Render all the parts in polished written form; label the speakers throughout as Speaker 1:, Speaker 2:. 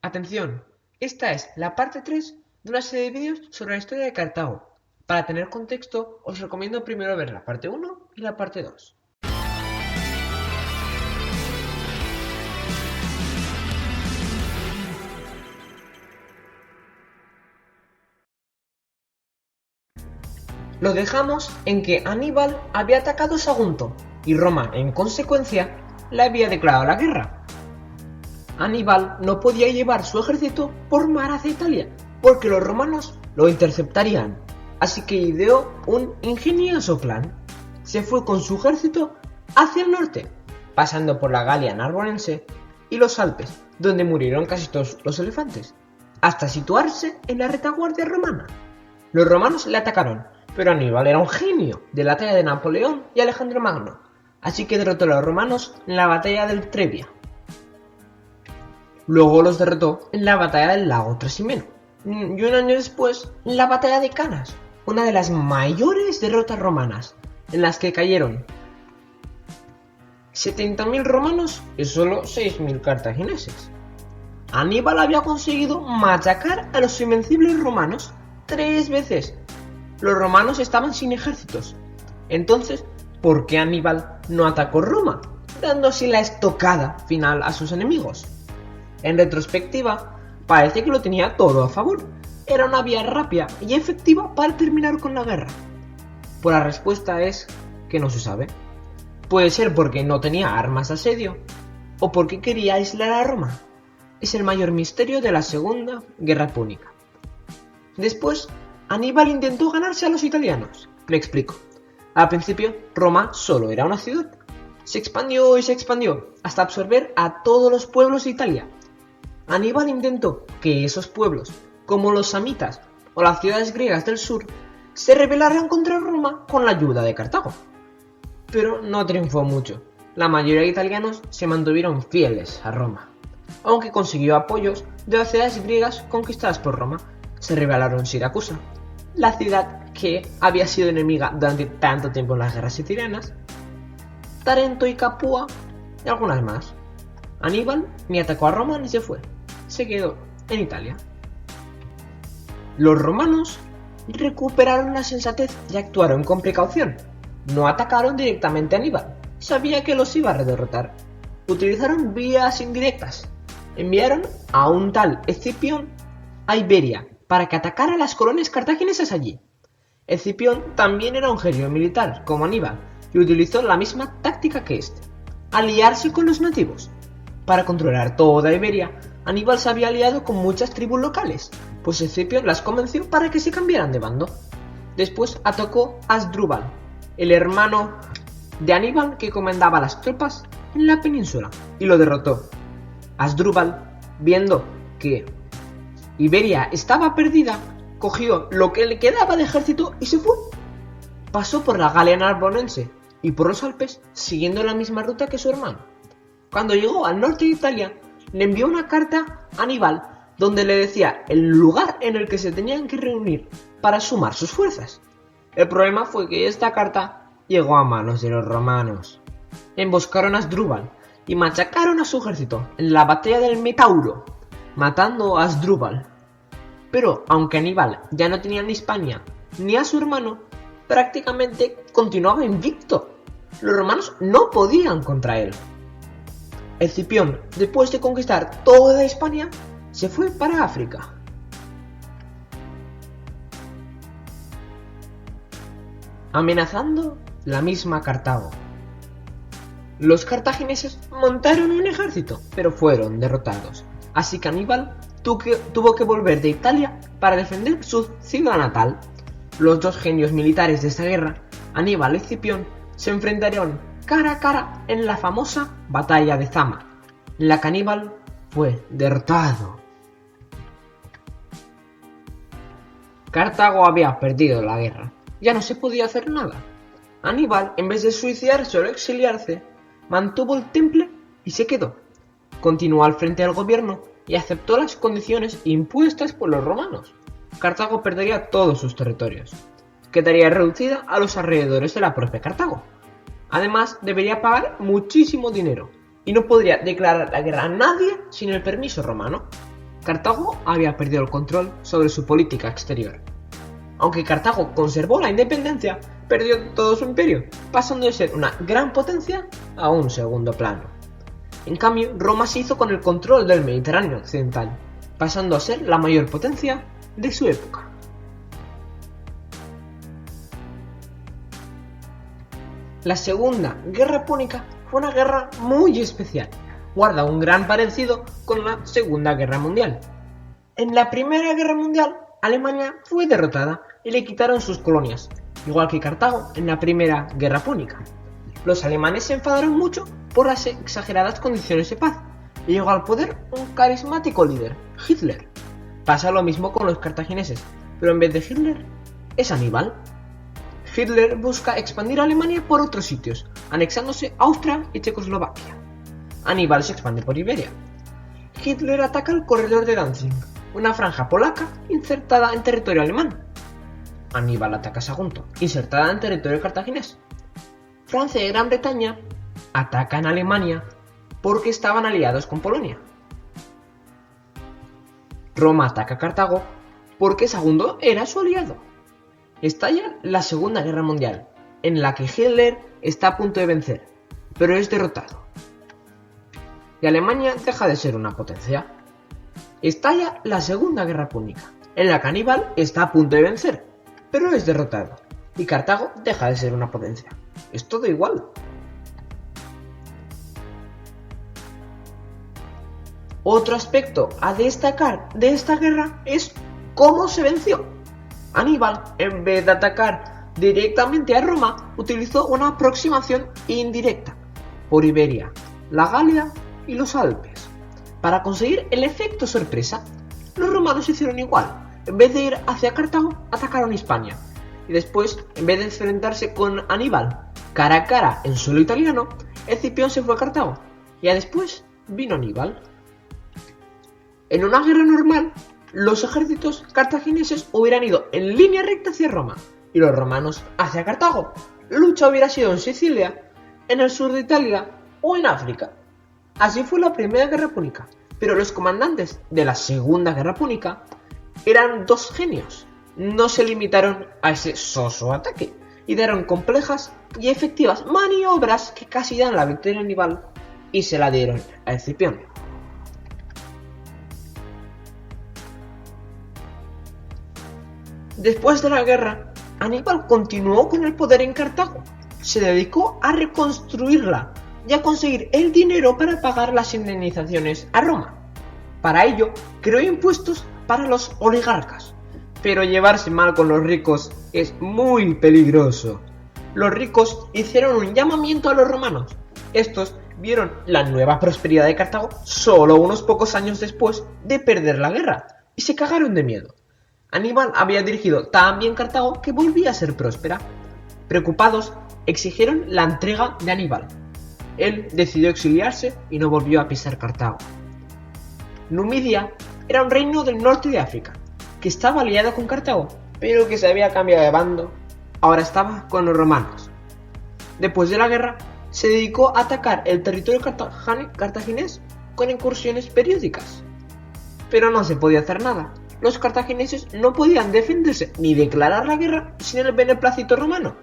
Speaker 1: Atención, esta es la parte 3 de una serie de vídeos sobre la historia de Cartago. Para tener contexto, os recomiendo primero ver la parte 1 y la parte 2. Lo dejamos en que Aníbal había atacado Sagunto y Roma, en consecuencia, le había declarado la guerra. Aníbal no podía llevar su ejército por mar hacia Italia, porque los romanos lo interceptarían, así que ideó un ingenioso plan. Se fue con su ejército hacia el norte, pasando por la Galia Narbonense y los Alpes, donde murieron casi todos los elefantes, hasta situarse en la retaguardia romana. Los romanos le atacaron, pero Aníbal era un genio de la talla de Napoleón y Alejandro Magno, así que derrotó a los romanos en la batalla del Trebia. Luego los derrotó en la batalla del lago Trasimeno, y un año después en la batalla de Canas, una de las mayores derrotas romanas, en las que cayeron 70.000 romanos y solo 6.000 cartagineses. Aníbal había conseguido machacar a los invencibles romanos 3 veces. Los romanos estaban sin ejércitos. Entonces, ¿por qué Aníbal no atacó Roma, dando así la estocada final a sus enemigos? En retrospectiva, parece que lo tenía todo a favor. Era una vía rápida y efectiva para terminar con la guerra. Pues la respuesta es que no se sabe. Puede ser porque no tenía armas de asedio, o porque quería aislar a Roma. Es el mayor misterio de la Segunda Guerra Púnica. Después, Aníbal intentó ganarse a los italianos. Me explico. Al principio, Roma solo era una ciudad. Se expandió y se expandió hasta absorber a todos los pueblos de Italia. Aníbal intentó que esos pueblos, como los samitas o las ciudades griegas del sur, se rebelaran contra Roma con la ayuda de Cartago. Pero no triunfó mucho. La mayoría de italianos se mantuvieron fieles a Roma. Aunque consiguió apoyos de las ciudades griegas conquistadas por Roma, se rebelaron Siracusa, la ciudad que había sido enemiga durante tanto tiempo en las guerras sicilianas, Tarento y Capua y algunas más. Aníbal ni atacó a Roma ni se fue, se quedó en Italia. Los romanos recuperaron la sensatez y actuaron con precaución. No atacaron directamente a Aníbal, sabía que los iba a derrotar. Utilizaron vías indirectas. Enviaron a un tal Escipión a Iberia para que atacara a las colonias cartaginesas allí. Escipión también era un genio militar, como Aníbal, y utilizó la misma táctica que este: aliarse con los nativos. Para controlar toda Iberia, Aníbal se había aliado con muchas tribus locales, pues Escipión las convenció para que se cambiaran de bando. Después atacó a Asdrúbal, el hermano de Aníbal que comandaba las tropas en la península, y lo derrotó. Asdrúbal, viendo que Iberia estaba perdida, cogió lo que le quedaba de ejército y se fue. Pasó por la Galia Narbonense y por los Alpes, siguiendo la misma ruta que su hermano. Cuando llegó al norte de Italia, le envió una carta a Aníbal donde le decía el lugar en el que se tenían que reunir para sumar sus fuerzas. El problema fue que esta carta llegó a manos de los romanos. Emboscaron a Asdrúbal y machacaron a su ejército en la batalla del Metauro, matando a Asdrúbal. Pero aunque Aníbal ya no tenía ni Hispania ni a su hermano, prácticamente continuaba invicto. Los romanos no podían contra él. Escipión, después de conquistar toda Hispania, se fue para África. Amenazando la misma Cartago. Los cartagineses montaron un ejército, pero fueron derrotados. Así que Aníbal tuvo que volver de Italia para defender su ciudad natal. Los dos genios militares de esta guerra, Aníbal y Escipión, se enfrentaron cara a cara en la famosa batalla de Zama, en la que Aníbal fue derrotado. Cartago había perdido la guerra, ya no se podía hacer nada. Aníbal, en vez de suicidarse o exiliarse, mantuvo el temple y se quedó. Continuó al frente del gobierno y aceptó las condiciones impuestas por los romanos. Cartago perdería todos sus territorios. Quedaría reducida a los alrededores de la propia Cartago. Además, debería pagar muchísimo dinero y no podría declarar la guerra a nadie sin el permiso romano. Cartago había perdido el control sobre su política exterior. Aunque Cartago conservó la independencia, perdió todo su imperio, pasando de ser una gran potencia a un segundo plano. En cambio, Roma se hizo con el control del Mediterráneo occidental, pasando a ser la mayor potencia de su época. La Segunda Guerra Púnica fue una guerra muy especial. Guarda un gran parecido con la Segunda Guerra Mundial. En la Primera Guerra Mundial, Alemania fue derrotada y le quitaron sus colonias, igual que Cartago en la Primera Guerra Púnica. Los alemanes se enfadaron mucho por las exageradas condiciones de paz y llegó al poder un carismático líder, Hitler. Pasa lo mismo con los cartagineses, pero en vez de Hitler es Aníbal. Hitler busca expandir Alemania por otros sitios, anexándose Austria y Checoslovaquia. Aníbal se expande por Iberia. Hitler ataca el corredor de Danzig, una franja polaca insertada en territorio alemán. Aníbal ataca Sagunto, insertada en territorio cartaginés. Francia y Gran Bretaña atacan Alemania porque estaban aliados con Polonia. Roma ataca Cartago porque Sagunto era su aliado. Estalla la Segunda Guerra Mundial, en la que Hitler está a punto de vencer, pero es derrotado. Y Alemania deja de ser una potencia. Estalla la Segunda Guerra Púnica, en la que Aníbal está a punto de vencer, pero es derrotado. Y Cartago deja de ser una potencia. Es todo igual. Otro aspecto a destacar de esta guerra es cómo se venció. Aníbal, en vez de atacar directamente a Roma, utilizó una aproximación indirecta por Iberia, la Galia y los Alpes. Para conseguir el efecto sorpresa, los romanos hicieron igual. En vez de ir hacia Cartago, atacaron Hispania. Y después, en vez de enfrentarse con Aníbal cara a cara en suelo italiano, Escipión se fue a Cartago. Y ya después vino Aníbal. En una guerra normal, los ejércitos cartagineses hubieran ido en línea recta hacia Roma y los romanos hacia Cartago. La lucha hubiera sido en Sicilia, en el sur de Italia o en África. Así fue la Primera Guerra Púnica, pero los comandantes de la Segunda Guerra Púnica eran dos genios. No se limitaron a ese soso ataque y dieron complejas y efectivas maniobras que casi dan la victoria a Aníbal y se la dieron a Escipión. Después de la guerra, Aníbal continuó con el poder en Cartago. Se dedicó a reconstruirla y a conseguir el dinero para pagar las indemnizaciones a Roma. Para ello, creó impuestos para los oligarcas. Pero llevarse mal con los ricos es muy peligroso. Los ricos hicieron un llamamiento a los romanos. Estos vieron la nueva prosperidad de Cartago solo unos pocos años después de perder la guerra y se cagaron de miedo. Aníbal había dirigido tan bien Cartago que volvía a ser próspera. Preocupados, exigieron la entrega de Aníbal. Él decidió exiliarse y no volvió a pisar Cartago. Numidia era un reino del norte de África, que estaba aliado con Cartago, pero que se había cambiado de bando. Ahora estaba con los romanos. Después de la guerra, se dedicó a atacar el territorio cartaginés con incursiones periódicas. Pero no se podía hacer nada. Los cartagineses no podían defenderse ni declarar la guerra sin el beneplácito romano,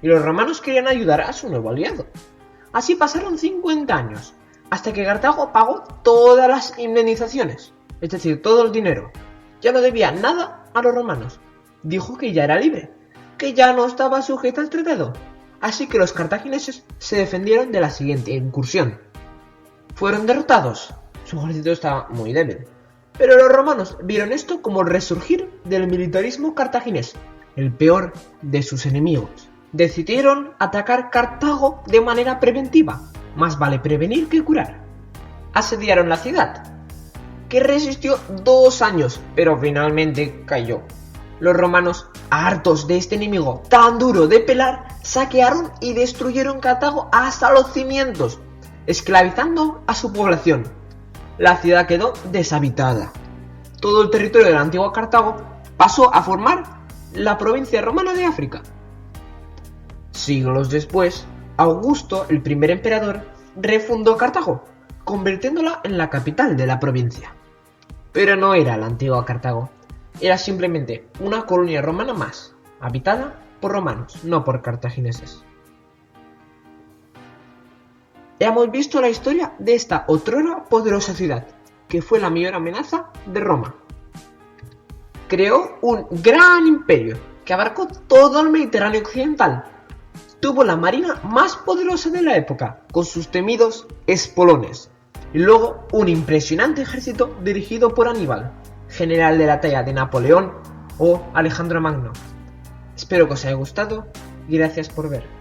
Speaker 1: y los romanos querían ayudar a su nuevo aliado. Así pasaron 50 años, hasta que Cartago pagó todas las indemnizaciones, es decir, todo el dinero. Ya no debía nada a los romanos. Dijo que ya era libre, que ya no estaba sujeta al tratado. Así que los cartagineses se defendieron de la siguiente incursión. Fueron derrotados. Su ejército estaba muy débil. Pero los romanos vieron esto como el resurgir del militarismo cartaginés, el peor de sus enemigos. Decidieron atacar Cartago de manera preventiva. Más vale prevenir que curar. Asediaron la ciudad, que resistió 2 años, pero finalmente cayó. Los romanos, hartos de este enemigo tan duro de pelar, saquearon y destruyeron Cartago hasta los cimientos, esclavizando a su población. La ciudad quedó deshabitada. Todo el territorio de la antigua Cartago pasó a formar la provincia romana de África. Siglos después, Augusto, el primer emperador, refundó Cartago, convirtiéndola en la capital de la provincia. Pero no era la antigua Cartago, era simplemente una colonia romana más, habitada por romanos, no por cartagineses. Hemos visto la historia de esta otrora poderosa ciudad, que fue la mayor amenaza de Roma. Creó un gran imperio que abarcó todo el Mediterráneo occidental. Tuvo la marina más poderosa de la época, con sus temidos espolones. Y luego un impresionante ejército dirigido por Aníbal, general de la talla de Napoleón o Alejandro Magno. Espero que os haya gustado y gracias por ver.